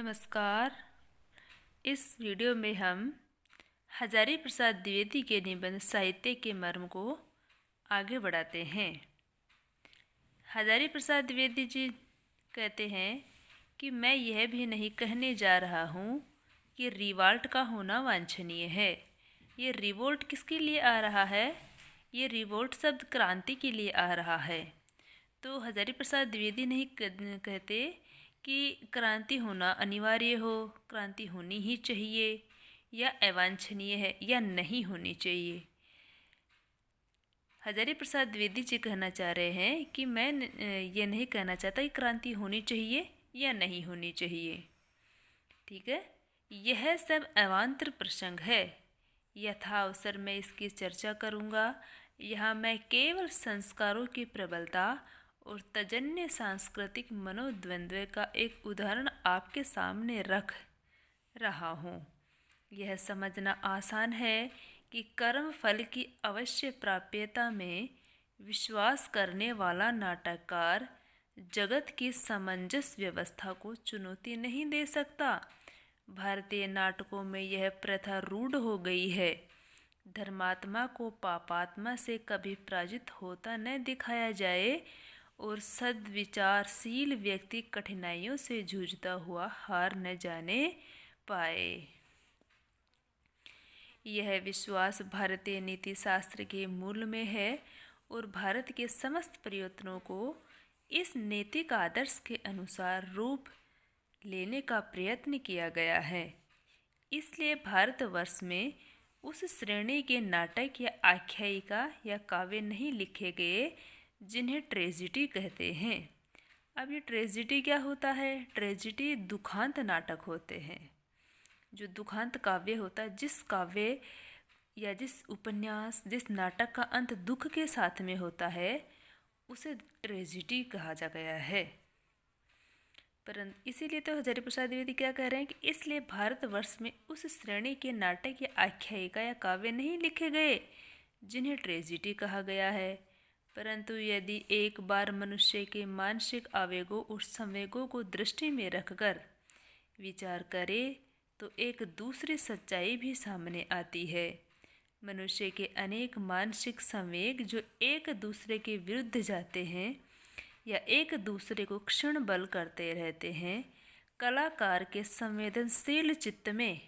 नमस्कार। इस वीडियो में हम हजारी प्रसाद द्विवेदी के निबंध साहित्य के मर्म को आगे बढ़ाते हैं। हजारी प्रसाद द्विवेदी जी कहते हैं कि मैं यह भी नहीं कहने जा रहा हूँ कि रिवॉल्ट का होना वांछनीय है। ये रिवोल्ट किसके लिए आ रहा है? ये रिवोल्ट शब्द क्रांति के लिए आ रहा है। तो हजारी प्रसाद द्विवेदी नहीं कहते कि क्रांति होना अनिवार्य हो, क्रांति होनी ही चाहिए या अवांछनीय है या नहीं होनी चाहिए। हजारी प्रसाद द्विवेदी जी कहना चाह रहे हैं कि मैं ये नहीं कहना चाहता कि क्रांति होनी चाहिए या नहीं होनी चाहिए। ठीक है, यह सब अवान्तर प्रसंग है। यथावसर मैं इसकी चर्चा करूँगा। यहाँ मैं केवल संस्कारों की प्रबलता और तजन्य सांस्कृतिक मनोद्वंद्व का एक उदाहरण आपके सामने रख रहा हूँ। यह समझना आसान है कि कर्म फल की अवश्य प्राप्यता में विश्वास करने वाला नाटककार जगत की समंजस व्यवस्था को चुनौती नहीं दे सकता। भारतीय नाटकों में यह प्रथा रूढ़ हो गई है। धर्मात्मा को पापात्मा से कभी पराजित होता न दिखाया जाए और सद्विचारशील व्यक्ति कठिनाइयों से जूझता हुआ हार न जाने पाए। यह विश्वास भारतीय नीति शास्त्र के मूल में है और भारत के समस्त प्रयत्नों को इस नैतिक आदर्श के अनुसार रूप लेने का प्रयत्न किया गया है। इसलिए भारतवर्ष में उस श्रेणी के नाटक या आख्यायिका या काव्य नहीं लिखे गए जिन्हें ट्रेजिडी कहते हैं। अब ये ट्रेजिडी क्या होता है? ट्रेजिडी दुखांत नाटक होते हैं। जो दुखांत काव्य होता है, जिस काव्य या जिस उपन्यास, जिस नाटक का अंत दुख के साथ में होता है, उसे ट्रेजिडी कहा जा गया है। परंतु इसीलिए तो हजारी प्रसाद द्विवेदी क्या कह रहे हैं कि इसलिए भारतवर्ष में उस श्रेणी के नाटक या आख्यायिका या काव्य नहीं लिखे गए जिन्हें ट्रेजिडी कहा गया है। परंतु यदि एक बार मनुष्य के मानसिक आवेगों और संवेगों को दृष्टि में रखकर विचार करे तो एक दूसरी सच्चाई भी सामने आती है। मनुष्य के अनेक मानसिक संवेग जो एक दूसरे के विरुद्ध जाते हैं या एक दूसरे को क्षण बल करते रहते हैं, कलाकार के संवेदनशील चित्त में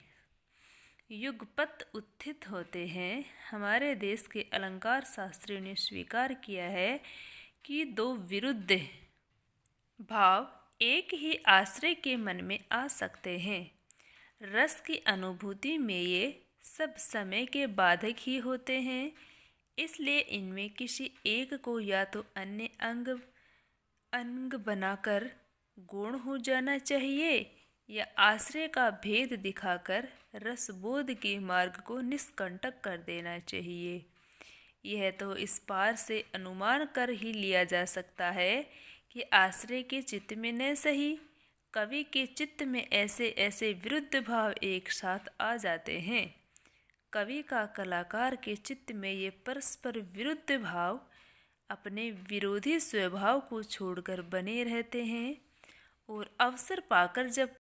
युगपत उत्थित होते हैं। हमारे देश के अलंकार शास्त्रियों ने स्वीकार किया है कि दो विरुद्ध भाव एक ही आश्रय के मन में आ सकते हैं। रस की अनुभूति में ये सब समय के बाधक ही होते हैं। इसलिए इनमें किसी एक को या तो अन्य अंग बनाकर गौण हो जाना चाहिए या आश्रय का भेद दिखाकर रसबोध के मार्ग को निष्कंटक कर देना चाहिए। यह तो इस पार से अनुमान कर ही लिया जा सकता है कि आश्रय के चित्त में न सही, कवि के चित्त में ऐसे ऐसे विरुद्ध भाव एक साथ आ जाते हैं। कवि का कलाकार के चित्त में ये परस्पर विरुद्ध भाव अपने विरोधी स्वभाव को छोड़कर बने रहते हैं और अवसर पाकर जब